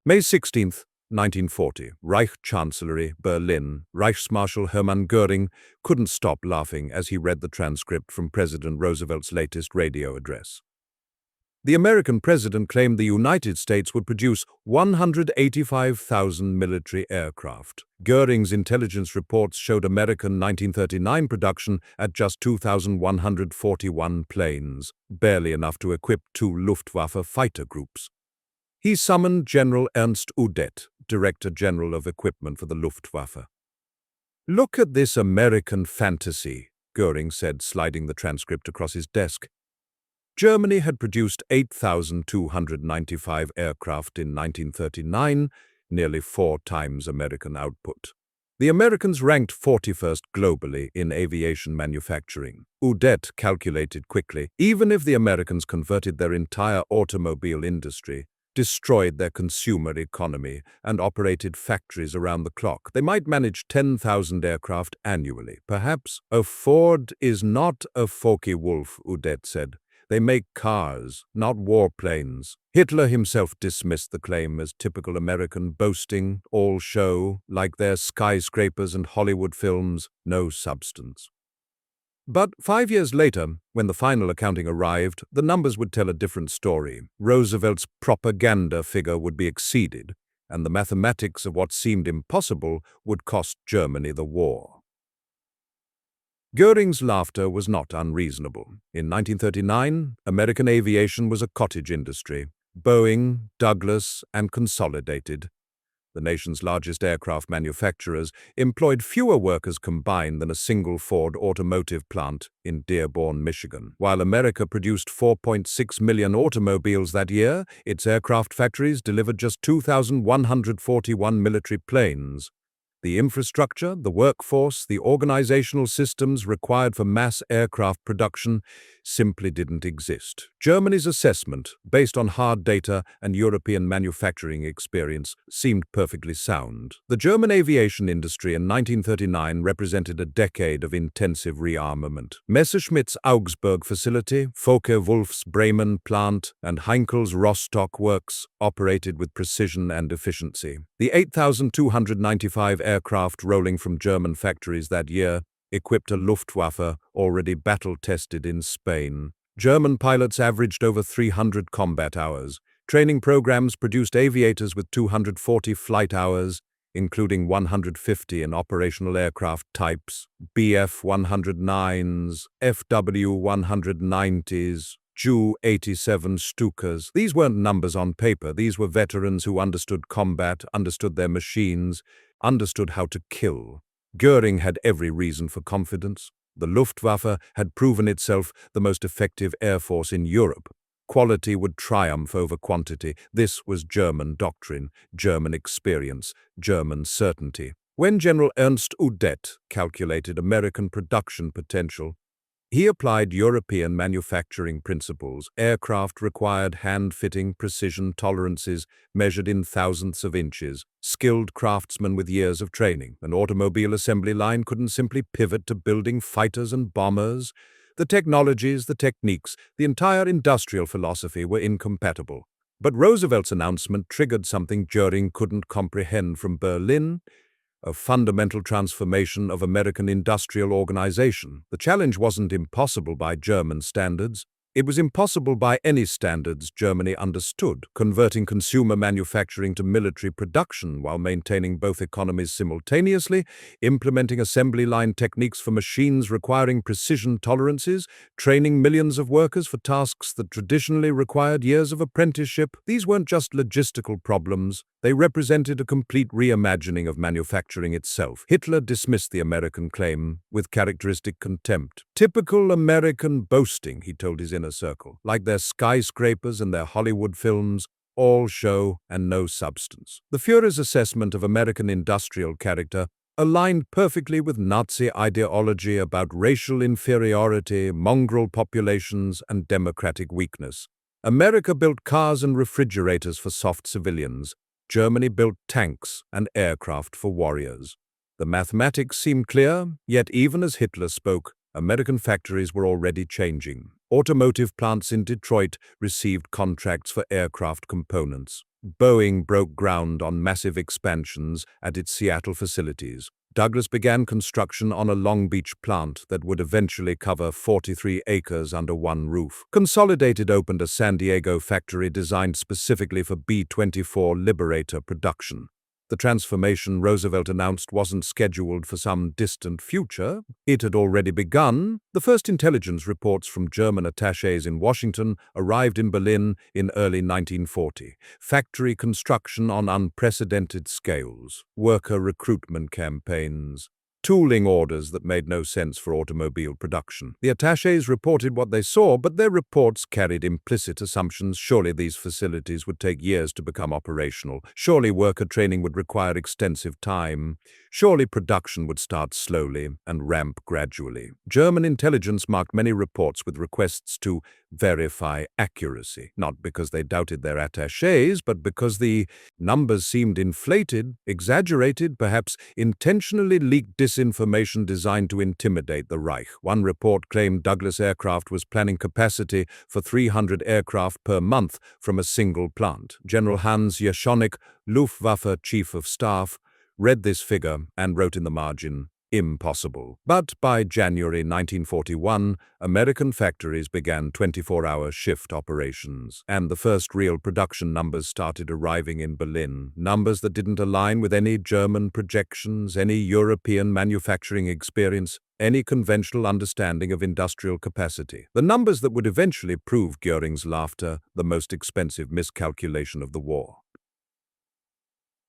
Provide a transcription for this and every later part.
May 16, 1940, Reich Chancellery, Berlin. Reichsmarschall Hermann Göring couldn't stop laughing as he read the transcript from President Roosevelt's latest radio address. The American president claimed the United States would produce 185,000 military aircraft. Göring's intelligence reports showed American 1939 production at just 2,141 planes, barely enough to equip 2 Luftwaffe fighter groups. He summoned General Ernst Udet, Director General of Equipment for the Luftwaffe. "Look at this American fantasy," Göring said, sliding the transcript across his desk. Germany had produced 8,295 aircraft in 1939, nearly 4 times American output. The Americans ranked 41st globally in aviation manufacturing. Udet calculated quickly, even if the Americans converted their entire automobile industry, destroyed their consumer economy, and operated factories around the clock, they might manage 10,000 aircraft annually. Perhaps. "A Ford is not a Focke-Wulf," Udet said. "They make cars, not warplanes." Hitler himself dismissed the claim as typical American boasting, all show, like their skyscrapers and Hollywood films, no substance. But 5 years later, when the final accounting arrived, the numbers would tell a different story. Roosevelt's propaganda figure would be exceeded, and the mathematics of what seemed impossible would cost Germany the war. Göring's laughter was not unreasonable. In 1939, American aviation was a cottage industry. Boeing, Douglas, and Consolidated, the nation's largest aircraft manufacturers, employed fewer workers combined than a single Ford automotive plant in Dearborn, Michigan. While America produced 4.6 million automobiles that year, its aircraft factories delivered just 2,141 military planes. The infrastructure, the workforce, the organizational systems required for mass aircraft production simply didn't exist. Germany's assessment, based on hard data and European manufacturing experience, seemed perfectly sound. The German aviation industry in 1939 represented a decade of intensive rearmament. Messerschmitt's Augsburg facility, Focke-Wulf's Bremen plant, and Heinkel's Rostock works operated with precision and efficiency. The 8,295 aircraft rolling from German factories that year equipped a Luftwaffe already battle-tested in Spain. German pilots averaged over 300 combat hours. Training programs produced aviators with 240 flight hours, including 150 in operational aircraft types, Bf-109s, Fw-190s, Ju-87 Stukas. These weren't numbers on paper. These were veterans who understood combat, understood their machines, understood how to kill. Göring had every reason for confidence. The Luftwaffe had proven itself the most effective air force in Europe. Quality would triumph over quantity. This was German doctrine, German experience, German certainty. When General Ernst Udet calculated American production potential, he applied European manufacturing principles. Aircraft required hand-fitting precision tolerances measured in thousandths of inches. Skilled craftsmen with years of training. An automobile assembly line couldn't simply pivot to building fighters and bombers. The technologies, the techniques, the entire industrial philosophy were incompatible. But Roosevelt's announcement triggered something Göring couldn't comprehend from Berlin: a fundamental transformation of American industrial organization. The challenge wasn't impossible by German standards. It was impossible by any standards Germany understood, converting consumer manufacturing to military production while maintaining both economies simultaneously, implementing assembly line techniques for machines requiring precision tolerances, training millions of workers for tasks that traditionally required years of apprenticeship. These weren't just logistical problems. They represented a complete reimagining of manufacturing itself. Hitler dismissed the American claim with characteristic contempt. "Typical American boasting," he told his inner circle, "like their skyscrapers and their Hollywood films, all show and no substance." The Führer's assessment of American industrial character aligned perfectly with Nazi ideology about racial inferiority, mongrel populations, and democratic weakness. America built cars and refrigerators for soft civilians. Germany built tanks and aircraft for warriors. The mathematics seemed clear, yet even as Hitler spoke, American factories were already changing. Automotive plants in Detroit received contracts for aircraft components. Boeing broke ground on massive expansions at its Seattle facilities. Douglas began construction on a Long Beach plant that would eventually cover 43 acres under one roof. Consolidated opened a San Diego factory designed specifically for B-24 Liberator production. The transformation Roosevelt announced wasn't scheduled for some distant future. It had already begun. The first intelligence reports from German attachés in Washington arrived in Berlin in early 1940. Factory construction on unprecedented scales, worker recruitment campaigns, tooling orders that made no sense for automobile production. The attachés reported what they saw, but their reports carried implicit assumptions. Surely these facilities would take years to become operational. Surely worker training would require extensive time. Surely production would start slowly and ramp gradually. German intelligence marked many reports with requests to verify accuracy, not because they doubted their attachés, but because the numbers seemed inflated, exaggerated, perhaps intentionally leaked disinformation designed to intimidate the Reich. One report claimed Douglas Aircraft was planning capacity for 300 aircraft per month from a single plant. General Hans Jeschonek, Luftwaffe Chief of Staff, read this figure and wrote in the margin, "Impossible." But by January 1941, American factories began 24-hour shift operations, and the first real production numbers started arriving in Berlin, numbers that didn't align with any German projections, any European manufacturing experience, any conventional understanding of industrial capacity. The numbers that would eventually prove Göring's laughter, the most expensive miscalculation of the war.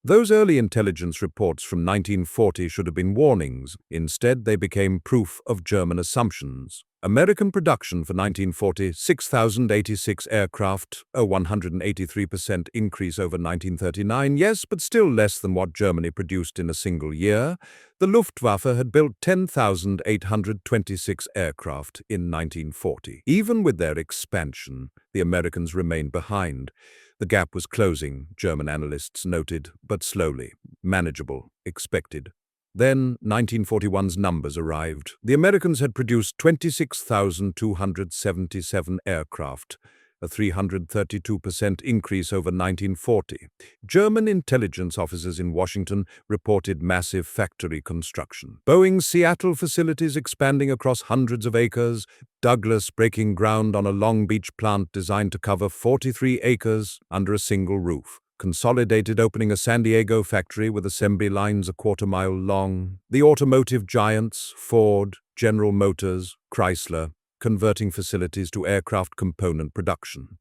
Those early intelligence reports from 1940 should have been warnings. Instead, they became proof of German assumptions. American production for 1940, 6,086 aircraft, a 183% increase over 1939, yes, but still less than what Germany produced in a single year. The Luftwaffe had built 10,826 aircraft in 1940. Even with their expansion, the Americans remained behind. The gap was closing, German analysts noted, but slowly, manageable, expected. Then 1941's numbers arrived. The Americans had produced 26,277 aircraft, a 332% increase over 1940. German intelligence officers in Washington reported massive factory construction. Boeing's Seattle facilities expanding across hundreds of acres, Douglas breaking ground on a Long Beach plant designed to cover 43 acres under a single roof. Consolidated opening a San Diego factory with assembly lines a quarter-mile long. The automotive giants, Ford, General Motors, Chrysler, converting facilities to aircraft component production.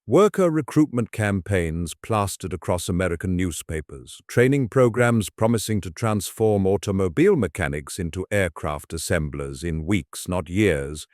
Worker recruitment campaigns plastered across American newspapers, training programs promising to transform automobile mechanics into aircraft assemblers in weeks, not years.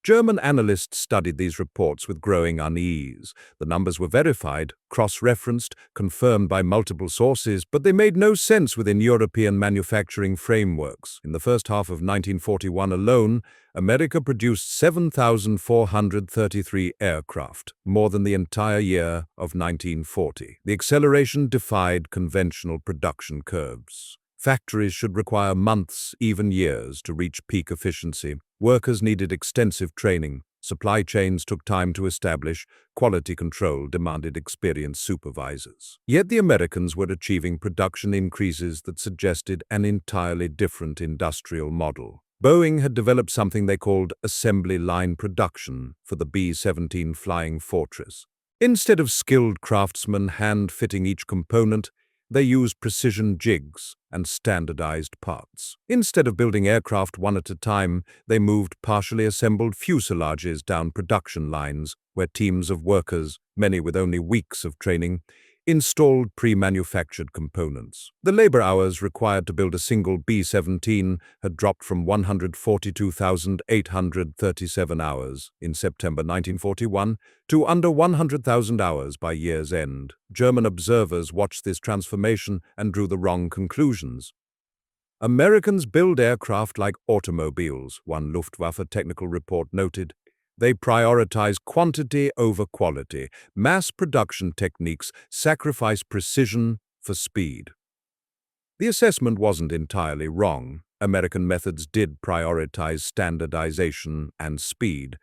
German analysts studied these reports with growing unease. The numbers were verified, cross-referenced, confirmed by multiple sources, but they made no sense within European manufacturing frameworks. In the first half of 1941 alone, America produced 7,433 aircraft, more than the entire year of 1940. The acceleration defied conventional production curves. Factories should require months, even years, to reach peak efficiency. Workers needed extensive training. Supply chains took time to establish. Quality control demanded experienced supervisors. Yet the Americans were achieving production increases that suggested an entirely different industrial model. Boeing had developed something they called assembly line production for the B-17 Flying Fortress. Instead of skilled craftsmen hand-fitting each component, they used precision jigs and standardized parts. Instead of building aircraft one at a time, they moved partially assembled fuselages down production lines, where teams of workers, many with only weeks of training, installed pre-manufactured components. The labor hours required to build a single B-17 had dropped from 142,837 hours in September 1941 to under 100,000 hours by year's end. German observers watched this transformation and drew the wrong conclusions. Americans build aircraft like automobiles, one Luftwaffe technical report noted. They prioritize quantity over quality. Mass production techniques sacrifice precision for speed. The assessment wasn't entirely wrong. American methods did prioritize standardization and speed.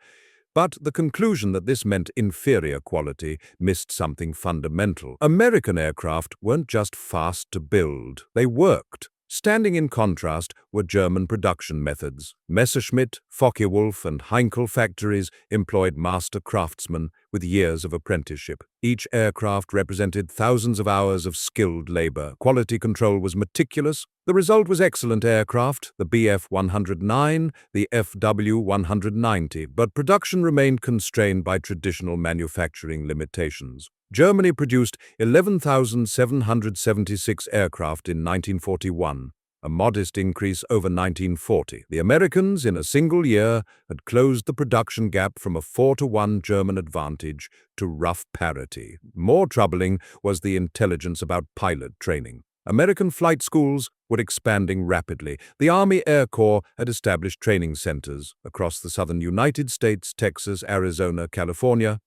But the conclusion that this meant inferior quality missed something fundamental. American aircraft weren't just fast to build, they worked. Standing in contrast were German production methods. Messerschmitt, Focke-Wulf, and Heinkel factories employed master craftsmen with years of apprenticeship. Each aircraft represented thousands of hours of skilled labor. Quality control was meticulous. The result was excellent aircraft, the Bf-109, the FW-190, but production remained constrained by traditional manufacturing limitations. Germany produced 11,776 aircraft in 1941, a modest increase over 1940. The Americans, in a single year, had closed the production gap from a 4-to-1 German advantage to rough parity. More troubling was the intelligence about pilot training. American flight schools were expanding rapidly. The Army Air Corps had established training centers across the southern United States, Texas, Arizona, California,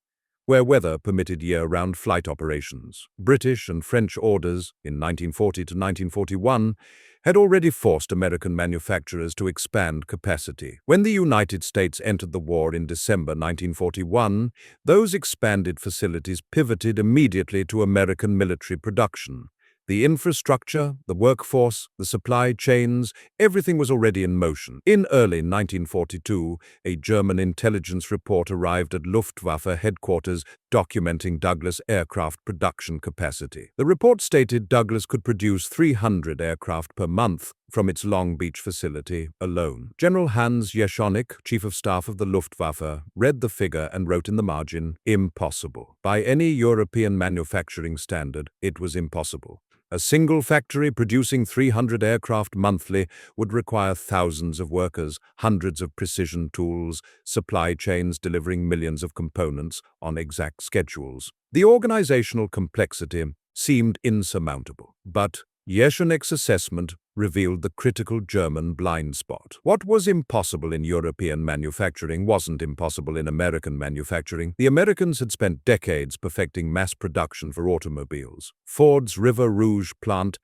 where weather permitted year-round flight operations. British and French orders in 1940 to 1941 had already forced American manufacturers to expand capacity. When the United States entered the war in December 1941, those expanded facilities pivoted immediately to American military production. The infrastructure, the workforce, the supply chains, everything was already in motion. In early 1942, a German intelligence report arrived at Luftwaffe headquarters documenting Douglas aircraft production capacity. The report stated Douglas could produce 300 aircraft per month from its Long Beach facility alone. General Hans Jeschonek, Chief of Staff of the Luftwaffe, read the figure and wrote in the margin, "Impossible." By any European manufacturing standard, it was impossible. A single factory producing 300 aircraft monthly would require thousands of workers, hundreds of precision tools, supply chains delivering millions of components on exact schedules. The organizational complexity seemed insurmountable, but Jeschonek's assessment revealed the critical German blind spot. What was impossible in European manufacturing wasn't impossible in American manufacturing. The Americans had spent decades perfecting mass production for automobiles. Ford's River Rouge plant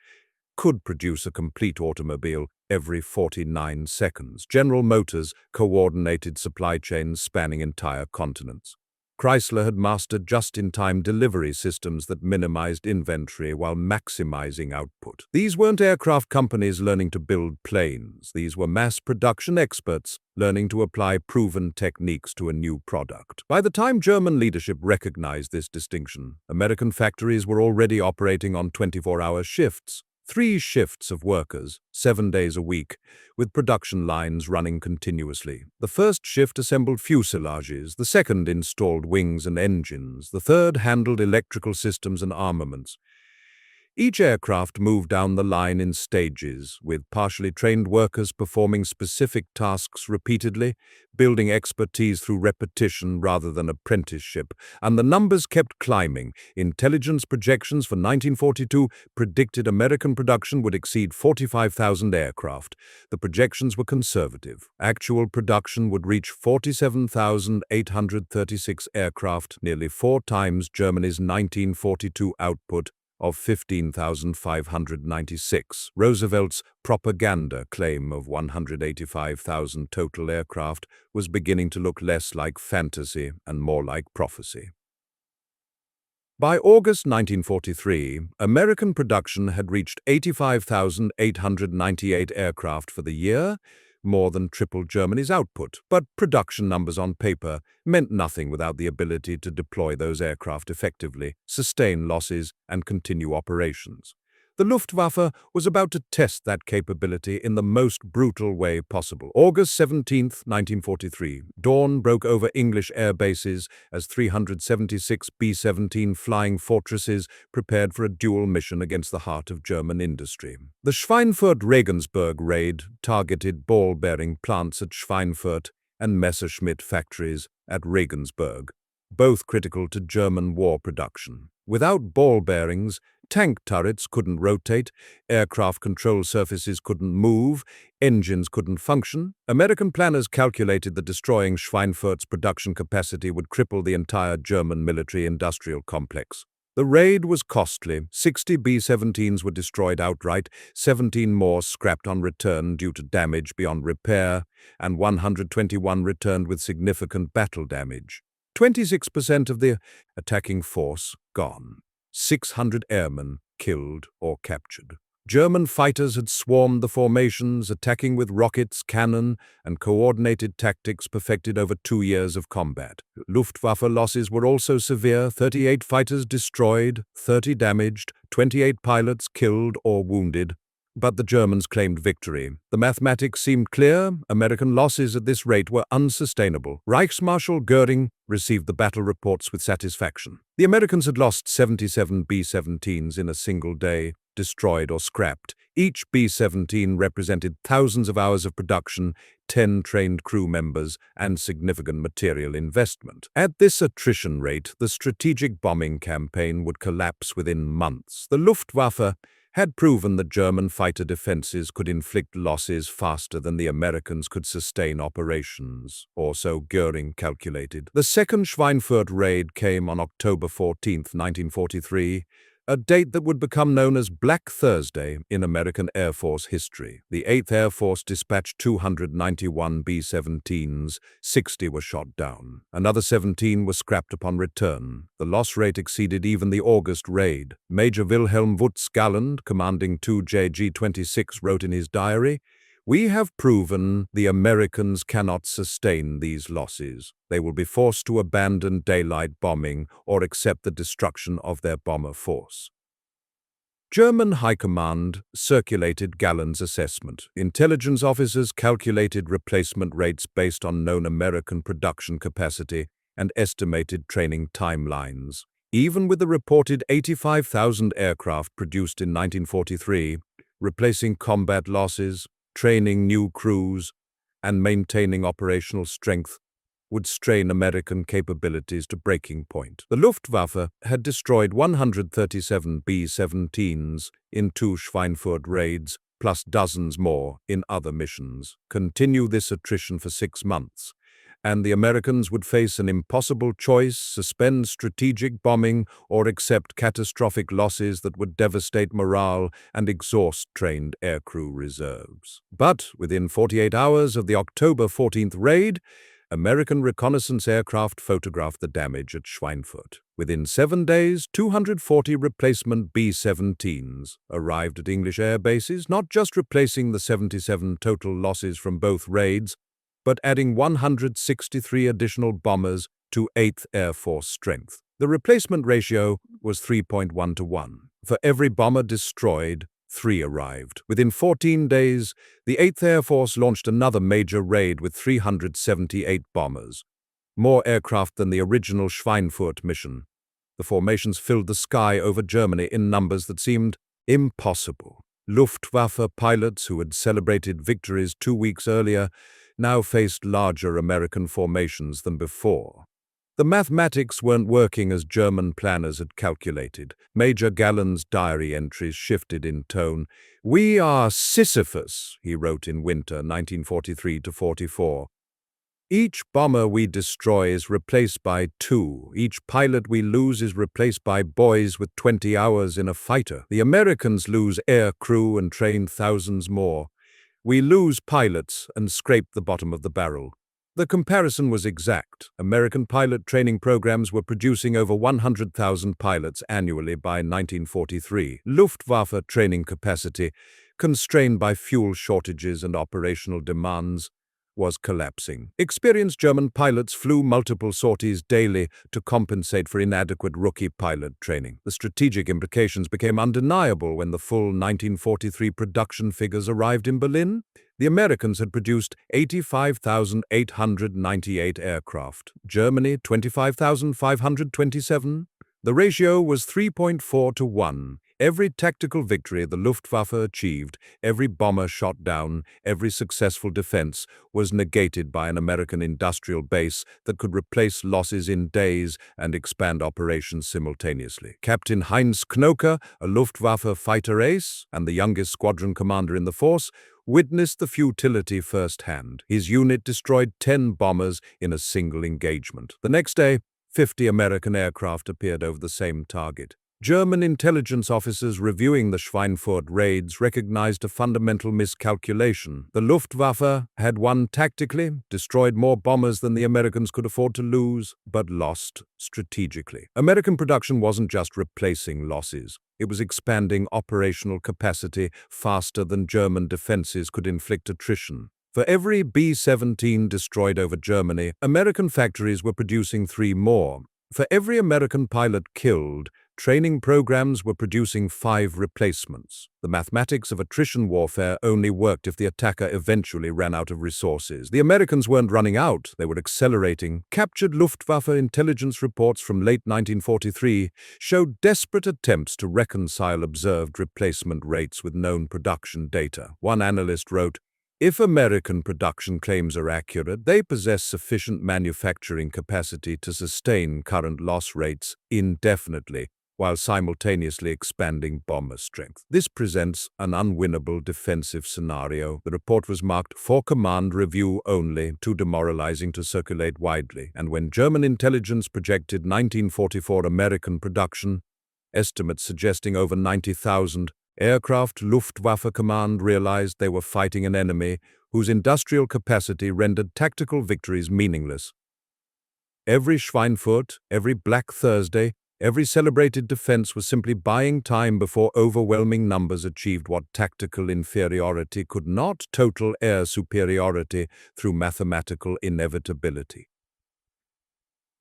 could produce a complete automobile every 49 seconds. General Motors coordinated supply chains spanning entire continents. Chrysler had mastered just-in-time delivery systems that minimized inventory while maximizing output. These weren't aircraft companies learning to build planes. These were mass production experts learning to apply proven techniques to a new product. By the time German leadership recognized this distinction, American factories were already operating on 24-hour shifts. 3 shifts of workers, 7 days a week, with production lines running continuously. The first shift assembled fuselages, the second installed wings and engines, the third handled electrical systems and armaments. Each aircraft moved down the line in stages, with partially trained workers performing specific tasks repeatedly, building expertise through repetition rather than apprenticeship, and the numbers kept climbing. Intelligence projections for 1942 predicted American production would exceed 45,000 aircraft. The projections were conservative. Actual production would reach 47,836 aircraft, nearly 4 times Germany's 1942 output of 15,596. Roosevelt's propaganda claim of 185,000 total aircraft was beginning to look less like fantasy and more like prophecy. By August 1943, American production had reached 85,898 aircraft for the year, more than triple Germany's output. But production numbers on paper meant nothing without the ability to deploy those aircraft effectively, sustain losses, and continue operations. The Luftwaffe was about to test that capability in the most brutal way possible. August 17, 1943, dawn broke over English air bases as 376 B-17 Flying Fortresses prepared for a dual mission against the heart of German industry. The Schweinfurt-Regensburg raid targeted ball-bearing plants at Schweinfurt and Messerschmitt factories at Regensburg, both critical to German war production. Without ball bearings, tank turrets couldn't rotate, aircraft control surfaces couldn't move, engines couldn't function. American planners calculated that destroying Schweinfurt's production capacity would cripple the entire German military-industrial complex. The raid was costly. 60 B-17s were destroyed outright, 17 more scrapped on return due to damage beyond repair, and 121 returned with significant battle damage. 26% of the attacking force gone. 600 airmen killed or captured. German fighters had swarmed the formations, attacking with rockets, cannon, and coordinated tactics perfected over 2 years of combat. Luftwaffe losses were also severe: 38 fighters destroyed, 30 damaged, 28 pilots killed or wounded. But the Germans claimed victory. The mathematics seemed clear. American losses at this rate were unsustainable. Reichsmarschall Göring received the battle reports with satisfaction. The Americans had lost 77 B-17s in a single day, destroyed or scrapped. Each B-17 represented thousands of hours of production, 10 trained crew members, and significant material investment. At this attrition rate, the strategic bombing campaign would collapse within months. The Luftwaffe had proven that German fighter defenses could inflict losses faster than the Americans could sustain operations, or so Göring calculated. The second Schweinfurt raid came on October 14, 1943, a date that would become known as Black Thursday in American Air Force history. The 8th Air Force dispatched 291 B-17s, 60 were shot down. Another 17 were scrapped upon return. The loss rate exceeded even the August raid. Major Wilhelm Wutz-Galland, commanding 2 JG-26, wrote in his diary, "We have proven the Americans cannot sustain these losses. They will be forced to abandon daylight bombing or accept the destruction of their bomber force." German High Command circulated Galland's assessment. Intelligence officers calculated replacement rates based on known American production capacity and estimated training timelines. Even with the reported 85,000 aircraft produced in 1943, replacing combat losses, training new crews, and maintaining operational strength would strain American capabilities to breaking point. The Luftwaffe had destroyed 137 B-17s in 2 Schweinfurt raids, plus dozens more in other missions. Continue this attrition for 6 months, and the Americans would face an impossible choice: suspend strategic bombing or accept catastrophic losses that would devastate morale and exhaust trained aircrew reserves. But within 48 hours of the October 14th raid, American reconnaissance aircraft photographed the damage at Schweinfurt. Within 7 days, 240 replacement B-17s arrived at English air bases, not just replacing the 77 total losses from both raids, but adding 163 additional bombers to 8th Air Force strength. The replacement ratio was 3.1 to 1. For every bomber destroyed, 3 arrived. Within 14 days, the 8th Air Force launched another major raid with 378 bombers, more aircraft than the original Schweinfurt mission. The formations filled the sky over Germany in numbers that seemed impossible. Luftwaffe pilots who had celebrated victories 2 weeks earlier now faced larger American formations than before. The mathematics weren't working as German planners had calculated. Major Galland's diary entries shifted in tone. "We are Sisyphus," he wrote in winter 1943-44. "Each bomber we destroy is replaced by 2. Each pilot we lose is replaced by boys with 20 hours in a fighter. The Americans lose air crew and train thousands more. We lose pilots and scrape the bottom of the barrel." The comparison was exact. American pilot training programs were producing over 100,000 pilots annually by 1943. Luftwaffe training capacity, constrained by fuel shortages and operational demands, was collapsing. Experienced German pilots flew multiple sorties daily to compensate for inadequate rookie pilot training. The strategic implications became undeniable when the full 1943 production figures arrived in Berlin. The Americans had produced 85,898 aircraft, Germany 25,527. The ratio was 3.4 to 1. Every tactical victory the Luftwaffe achieved, every bomber shot down, every successful defense was negated by an American industrial base that could replace losses in days and expand operations simultaneously. Captain Heinz Knoke, a Luftwaffe fighter ace and the youngest squadron commander in the force, witnessed the futility firsthand. His unit destroyed 10 bombers in a single engagement. The next day, 50 American aircraft appeared over the same target. German intelligence officers reviewing the Schweinfurt raids recognized a fundamental miscalculation. The Luftwaffe had won tactically, destroyed more bombers than the Americans could afford to lose, but lost strategically. American production wasn't just replacing losses. It was expanding operational capacity faster than German defenses could inflict attrition. For every B-17 destroyed over Germany, American factories were producing 3 more. For every American pilot killed, training programs were producing 5 replacements. The mathematics of attrition warfare only worked if the attacker eventually ran out of resources. The Americans weren't running out, they were accelerating. Captured Luftwaffe intelligence reports from late 1943 showed desperate attempts to reconcile observed replacement rates with known production data. One analyst wrote, "If American production claims are accurate, they possess sufficient manufacturing capacity to sustain current loss rates indefinitely, while simultaneously expanding bomber strength. This presents an unwinnable defensive scenario." The report was marked "for command review only," too demoralizing to circulate widely. And when German intelligence projected 1944 American production, estimates suggesting over 90,000 aircraft, Luftwaffe command realized they were fighting an enemy whose industrial capacity rendered tactical victories meaningless. Every Schweinfurt, every Black Thursday, every celebrated defense was simply buying time before overwhelming numbers achieved what tactical inferiority could not: total air superiority through mathematical inevitability.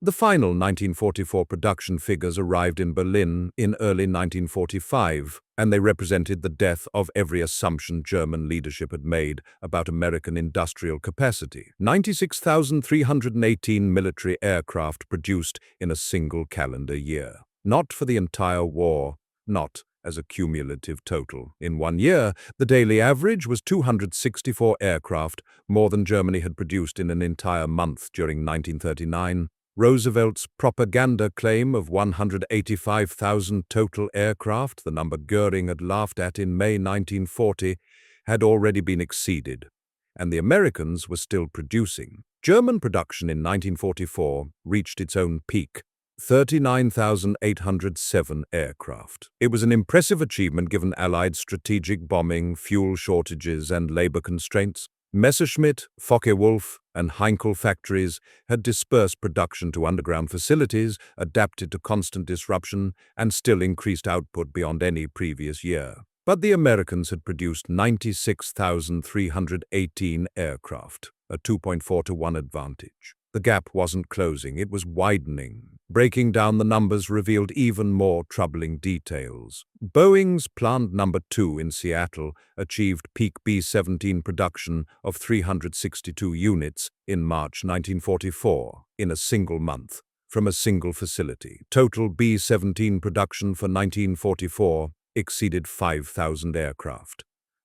The final 1944 production figures arrived in Berlin in early 1945, and they represented the death of every assumption German leadership had made about American industrial capacity. 96,318 military aircraft produced in a single calendar year. Not for the entire war, not as a cumulative total. In 1 year, the daily average was 264 aircraft, more than Germany had produced in an entire month during 1939. Roosevelt's propaganda claim of 185,000 total aircraft, the number Göring had laughed at in May 1940, had already been exceeded, and the Americans were still producing. German production in 1944 reached its own peak: 39,807 aircraft. It was an impressive achievement given Allied strategic bombing, fuel shortages, and labor constraints. Messerschmitt, Focke-Wulf, and Heinkel factories had dispersed production to underground facilities, adapted to constant disruption, and still increased output beyond any previous year. But the Americans had produced 96,318 aircraft, a 2.4-to-1 advantage. The gap wasn't closing, it was widening. Breaking down the numbers revealed even more troubling details. Boeing's Plant No. 2 in Seattle achieved peak B-17 production of 362 units in March 1944, in a single month, from a single facility. Total B-17 production for 1944 exceeded 5,000 aircraft.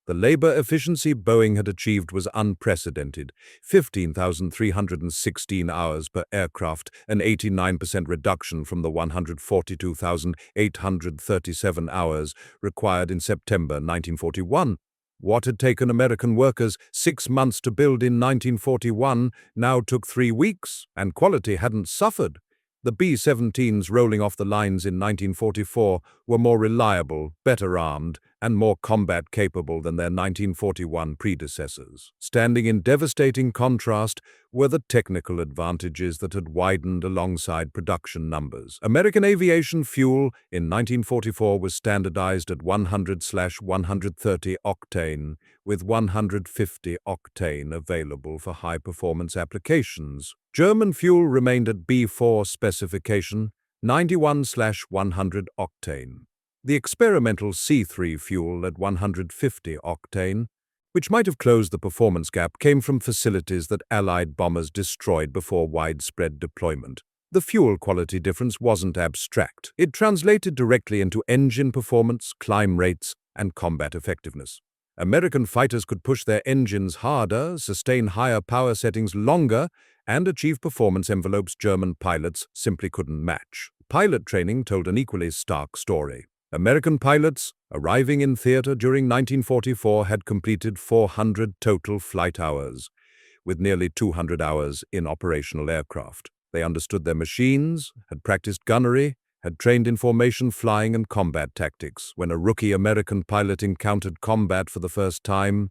The labor efficiency Boeing had achieved was unprecedented: 15,316 hours per aircraft, an 89% reduction from the 142,837 hours required in September 1941. What had taken American workers 6 months to build in 1941 now took 3 weeks, and quality hadn't suffered. The B-17s rolling off the lines in 1944 were more reliable, better armed, and more combat-capable than their 1941 predecessors. Standing in devastating contrast were the technical advantages that had widened alongside production numbers. American aviation fuel in 1944 was standardized at 100/130 octane, with 150 octane available for high-performance applications. German fuel remained at B4 specification, 91/100 octane. The experimental C3 fuel at 150 octane, which might have closed the performance gap, came from facilities that Allied bombers destroyed before widespread deployment. The fuel quality difference wasn't abstract. It translated directly into engine performance, climb rates, and combat effectiveness. American fighters could push their engines harder, sustain higher power settings longer, and achieve performance envelopes German pilots simply couldn't match. Pilot training told an equally stark story. American pilots, arriving in theater during 1944, had completed 400 total flight hours, with nearly 200 hours in operational aircraft. They understood their machines, had practiced gunnery, had trained in formation flying and combat tactics. When a rookie American pilot encountered combat for the first time,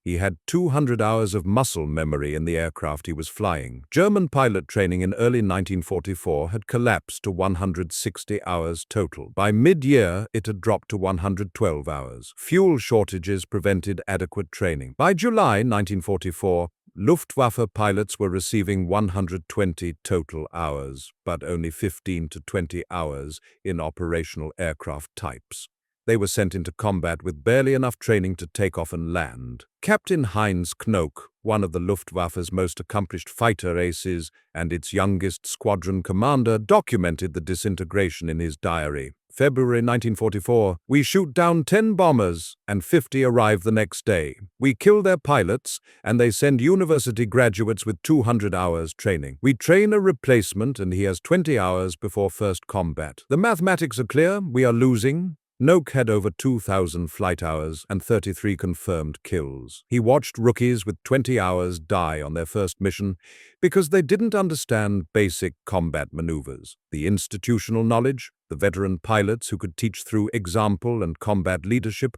he had 200 hours of muscle memory in the aircraft he was flying. German pilot training in early 1944 had collapsed to 160 hours total. By mid-year, it had dropped to 112 hours. Fuel shortages prevented adequate training. By July 1944, Luftwaffe pilots were receiving 120 total hours, but only 15 to 20 hours in operational aircraft types. They were sent into combat with barely enough training to take off and land. Captain Heinz Knoke, one of the Luftwaffe's most accomplished fighter aces and its youngest squadron commander, documented the disintegration in his diary. February 1944, we shoot down 10 bombers and 50 arrive the next day. We kill their pilots and they send university graduates with 200 hours training. We train a replacement and he has 20 hours before first combat. The mathematics are clear, we are losing. Knoke had over 2,000 flight hours and 33 confirmed kills. He watched rookies with 20 hours die on their first mission because they didn't understand basic combat maneuvers. The institutional knowledge, the veteran pilots who could teach through example and combat leadership,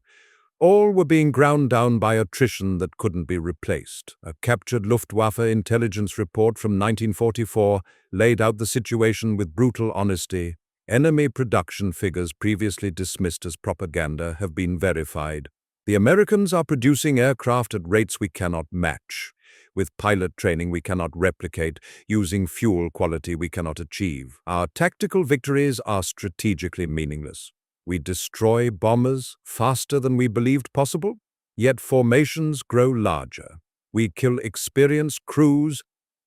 all were being ground down by attrition that couldn't be replaced. A captured Luftwaffe intelligence report from 1944 laid out the situation with brutal honesty. Enemy production figures previously dismissed as propaganda have been verified. The Americans are producing aircraft at rates we cannot match, with pilot training we cannot replicate, using fuel quality we cannot achieve. Our tactical victories are strategically meaningless. We destroy bombers faster than we believed possible, yet formations grow larger. We kill experienced crews,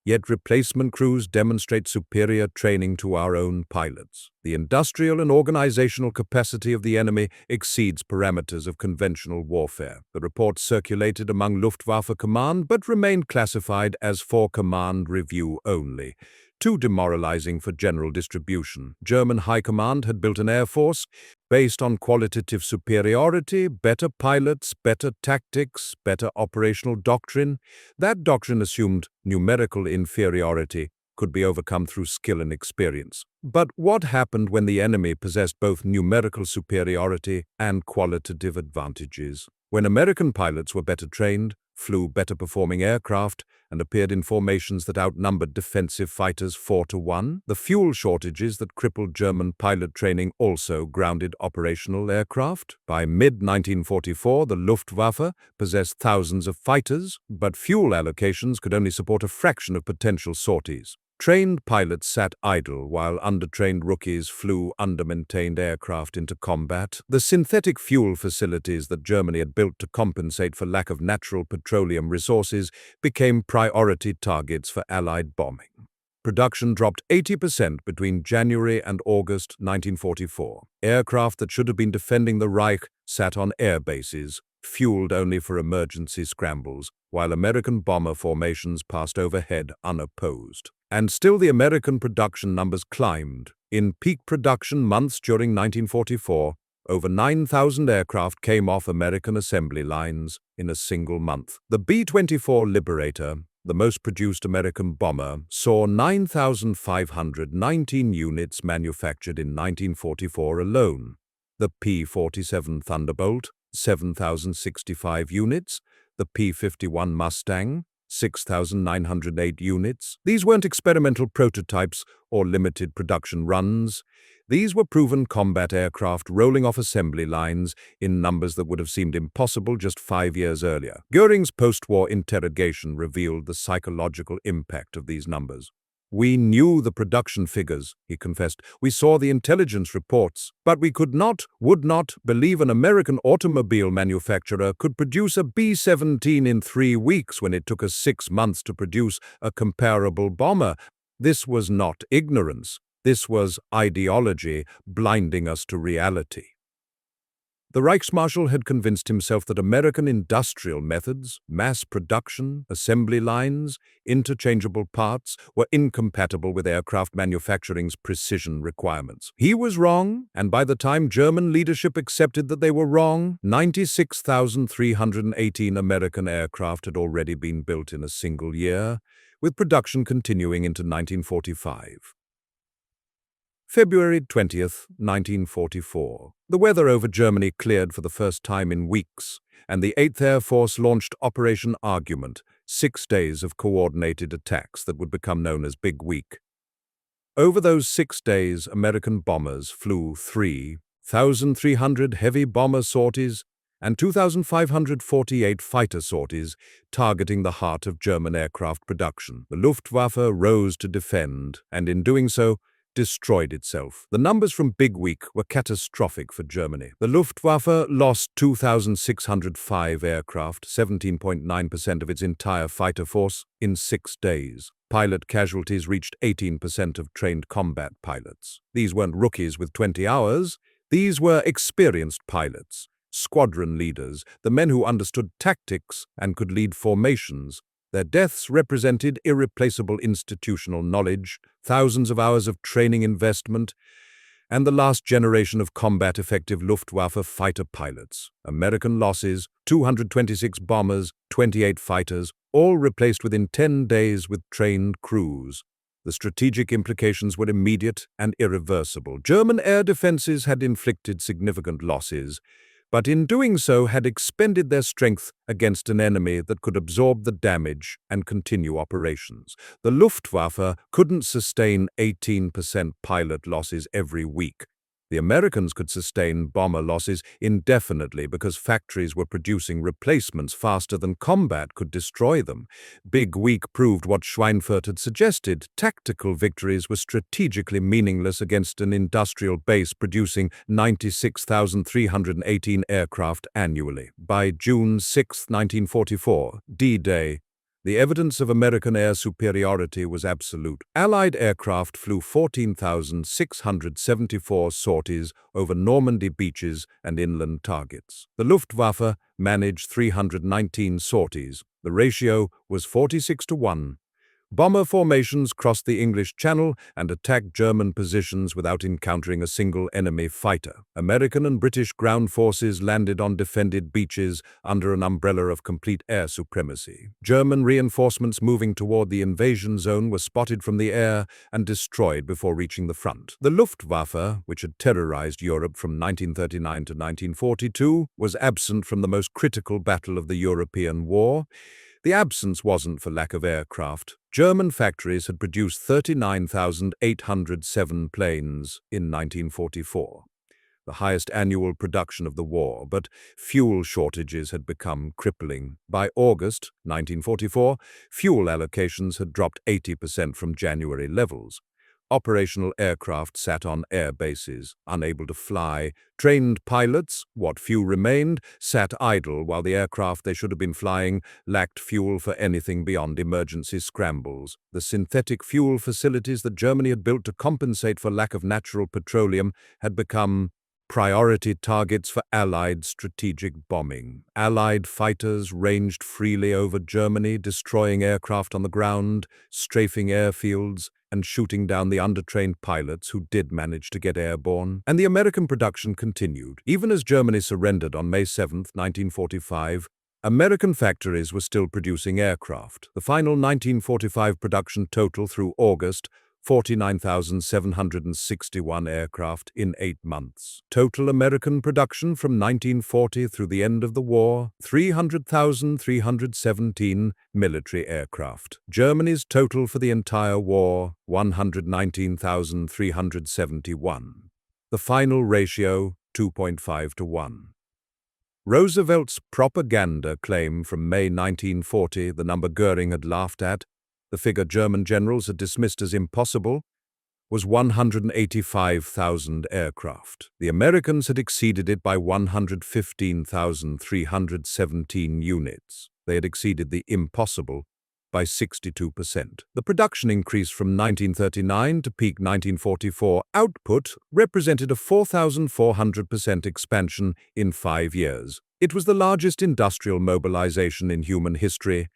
yet replacement crews demonstrate superior training to our own pilots. The industrial and organizational capacity of the enemy exceeds parameters of conventional warfare. The report circulated among Luftwaffe command but remained classified as for command review only. Too demoralizing for general distribution. German High Command had built an air force based on qualitative superiority, better pilots, better tactics, better operational doctrine. That doctrine assumed numerical inferiority could be overcome through skill and experience. But what happened when the enemy possessed both numerical superiority and qualitative advantages? When American pilots were better trained, flew better performing aircraft, and appeared in formations that outnumbered defensive fighters 4-1, the fuel shortages that crippled German pilot training also grounded operational aircraft. By mid-1944, the Luftwaffe possessed thousands of fighters, but fuel allocations could only support a fraction of potential sorties. Trained pilots sat idle while undertrained rookies flew under-maintained aircraft into combat. The synthetic fuel facilities that Germany had built to compensate for lack of natural petroleum resources became priority targets for Allied bombing. Production dropped 80% between January and August 1944. Aircraft that should have been defending the Reich sat on air bases, fueled only for emergency scrambles, while American bomber formations passed overhead unopposed. And still the American production numbers climbed. In peak production months during 1944, over 9,000 aircraft came off American assembly lines in a single month. The B-24 Liberator, the most produced American bomber, saw 9,519 units manufactured in 1944 alone. The P-47 Thunderbolt, 7,065 units. The P-51 Mustang, 6,908 units. These weren't experimental prototypes or limited production runs. These were proven combat aircraft rolling off assembly lines in numbers that would have seemed impossible just 5 years earlier. Göring's post-war interrogation revealed the psychological impact of these numbers. We knew the production figures, he confessed. We saw the intelligence reports, but we would not believe an American automobile manufacturer could produce a B-17 in 3 weeks when it took us 6 months to produce a comparable bomber. This was not ignorance. This was ideology blinding us to reality. The Reichsmarschall had convinced himself that American industrial methods, mass production, assembly lines, interchangeable parts, were incompatible with aircraft manufacturing's precision requirements. He was wrong, and by the time German leadership accepted that they were wrong, 96,318 American aircraft had already been built in a single year, with production continuing into 1945. February 20th, 1944. The weather over Germany cleared for the first time in weeks, and the 8th Air Force launched Operation Argument, 6 days of coordinated attacks that would become known as Big Week. Over those 6 days, American bombers flew 3,300 heavy bomber sorties and 2,548 fighter sorties, targeting the heart of German aircraft production. The Luftwaffe rose to defend, and in doing so, destroyed itself. The numbers from Big Week were catastrophic for Germany. The Luftwaffe lost 2,605 aircraft, 17.9% of its entire fighter force, in 6 days. Pilot casualties reached 18% of trained combat pilots. These weren't rookies with 20 hours. These were experienced pilots, squadron leaders, the men who understood tactics and could lead formations. Their deaths represented irreplaceable institutional knowledge, thousands of hours of training investment, and the last generation of combat-effective Luftwaffe fighter pilots. American losses: 226 bombers, 28 fighters, all replaced within 10 days with trained crews. The strategic implications were immediate and irreversible. German air defenses had inflicted significant losses, but in doing so had expended their strength against an enemy that could absorb the damage and continue operations. The Luftwaffe couldn't sustain 18% pilot losses every week. The Americans could sustain bomber losses indefinitely because factories were producing replacements faster than combat could destroy them. Big Week proved what Schweinfurt had suggested: tactical victories were strategically meaningless against an industrial base producing 96,318 aircraft annually. By June 6, 1944, D-Day, the evidence of American air superiority was absolute. Allied aircraft flew 14,674 sorties over Normandy beaches and inland targets. The Luftwaffe managed 319 sorties. The ratio was 46-1. Bomber formations crossed the English Channel and attacked German positions without encountering a single enemy fighter. American and British ground forces landed on defended beaches under an umbrella of complete air supremacy. German reinforcements moving toward the invasion zone were spotted from the air and destroyed before reaching the front. The Luftwaffe, which had terrorized Europe from 1939 to 1942, was absent from the most critical battle of the European War. The absence wasn't for lack of aircraft. German factories had produced 39,807 planes in 1944, the highest annual production of the war, but fuel shortages had become crippling. By August 1944, fuel allocations had dropped 80% from January levels. Operational aircraft sat on air bases, unable to fly. Trained pilots, what few remained, sat idle while the aircraft they should have been flying lacked fuel for anything beyond emergency scrambles. The synthetic fuel facilities that Germany had built to compensate for lack of natural petroleum had become priority targets for Allied strategic bombing. Allied fighters ranged freely over Germany, destroying aircraft on the ground, strafing airfields, and shooting down the undertrained pilots who did manage to get airborne. And the American production continued. Even as Germany surrendered on May 7, 1945, American factories were still producing aircraft. The final 1945 production total through August: 49,761 aircraft in 8 months. Total American production from 1940 through the end of the war: 300,317 military aircraft. Germany's total for the entire war: 119,371. The final ratio: 2.5-1. Roosevelt's propaganda claim from May 1940, the number Göring had laughed at, the figure German generals had dismissed as impossible, was 185,000 aircraft. The Americans had exceeded it by 115,317 units. They had exceeded the impossible by 62%. The production increase from 1939 to peak 1944 output represented a 4,400% expansion in 5 years. It was the largest industrial mobilization in human history,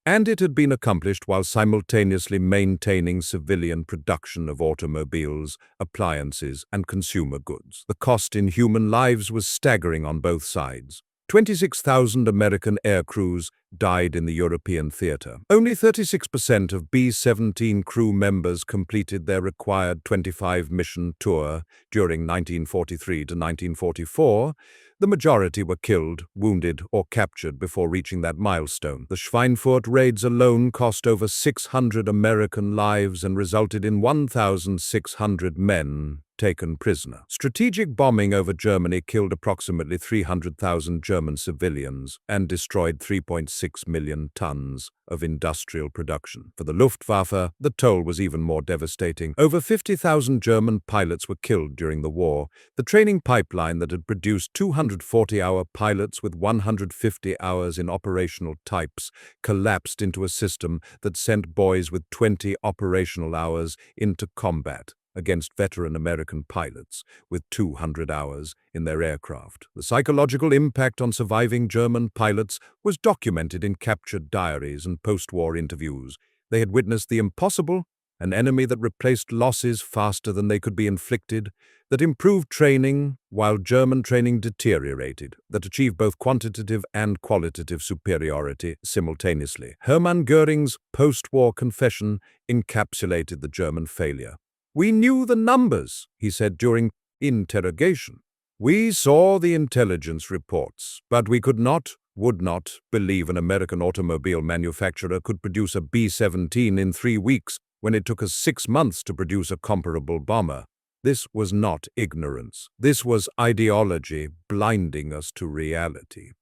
and it had been accomplished while simultaneously maintaining civilian production of automobiles, appliances, and consumer goods. The cost in human lives was staggering on both sides. 26,000 American air crews died in the European theater. Only 36% of B-17 crew members completed their required 25-mission tour during 1943 to 1944. The majority were killed, wounded, or captured before reaching that milestone. The Schweinfurt raids alone cost over 600 American lives and resulted in 1,600 men taken prisoner. Strategic bombing over Germany killed approximately 300,000 German civilians and destroyed 3.6 million tons of industrial production. For the Luftwaffe, the toll was even more devastating. Over 50,000 German pilots were killed during the war. The training pipeline that had produced 240-hour pilots with 150 hours in operational types collapsed into a system that sent boys with 20 operational hours into combat against veteran American pilots with 200 hours in their aircraft. The psychological impact on surviving German pilots was documented in captured diaries and post-war interviews. They had witnessed the impossible, an enemy that replaced losses faster than they could be inflicted, that improved training while German training deteriorated, that achieved both quantitative and qualitative superiority simultaneously. Hermann Göring's post-war confession encapsulated the German failure. "We knew the numbers," he said during interrogation. "We saw the intelligence reports, but we would not believe an American automobile manufacturer could produce a B-17 in 3 weeks when it took us 6 months to produce a comparable bomber." This was not ignorance. This was ideology blinding us to reality.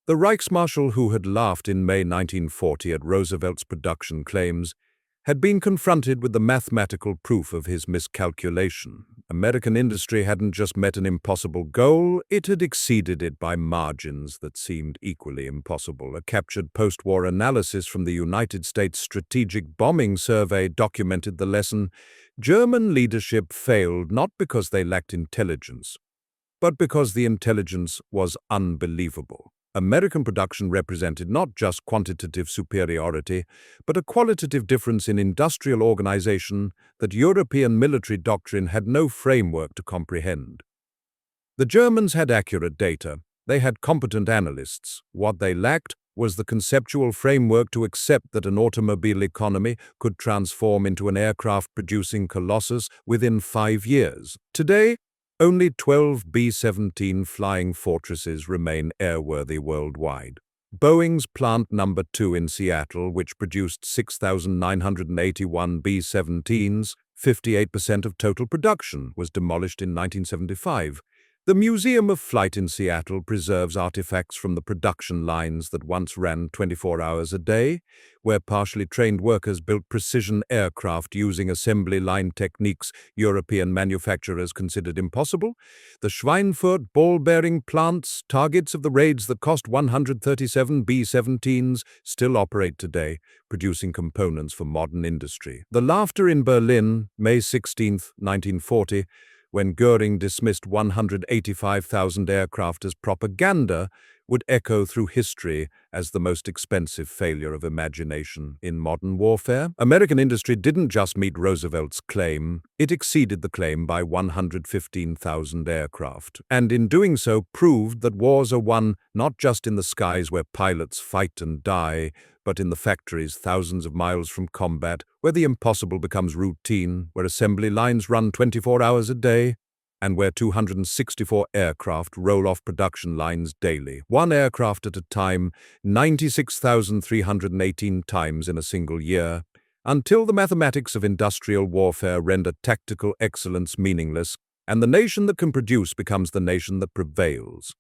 The Reichsmarschall, who had laughed in May 1940 at Roosevelt's production claims, had been confronted with the mathematical proof of his miscalculation. American industry hadn't just met an impossible goal, it had exceeded it by margins that seemed equally impossible. A captured post-war analysis from the United States Strategic Bombing Survey documented the lesson. German leadership failed not because they lacked intelligence, but because the intelligence was unbelievable. American production represented not just quantitative superiority, but a qualitative difference in industrial organization that European military doctrine had no framework to comprehend. The Germans had accurate data. They had competent analysts. What they lacked was the conceptual framework to accept that an automobile economy could transform into an aircraft-producing colossus within 5 years. Today, only 12 B-17 flying fortresses remain airworthy worldwide. Boeing's Plant No. 2 in Seattle, which produced 6,981 B-17s, 58% of total production, was demolished in 1975. The Museum of Flight in Seattle preserves artifacts from the production lines that once ran 24 hours a day, where partially trained workers built precision aircraft using assembly line techniques European manufacturers considered impossible. The Schweinfurt ball-bearing plants, targets of the raids that cost 137 B-17s, still operate today, producing components for modern industry. The laughter in Berlin, May 16, 1940, when Göring dismissed 185,000 aircraft as propaganda, would echo through history as the most expensive failure of imagination in modern warfare. American industry didn't just meet Roosevelt's claim, it exceeded the claim by 115,000 aircraft, and in doing so proved that wars are won not just in the skies where pilots fight and die, but in the factories thousands of miles from combat, where the impossible becomes routine, where assembly lines run 24 hours a day, and where 264 aircraft roll off production lines daily, one aircraft at a time, 96,318 times in a single year, until the mathematics of industrial warfare render tactical excellence meaningless, and the nation that can produce becomes the nation that prevails.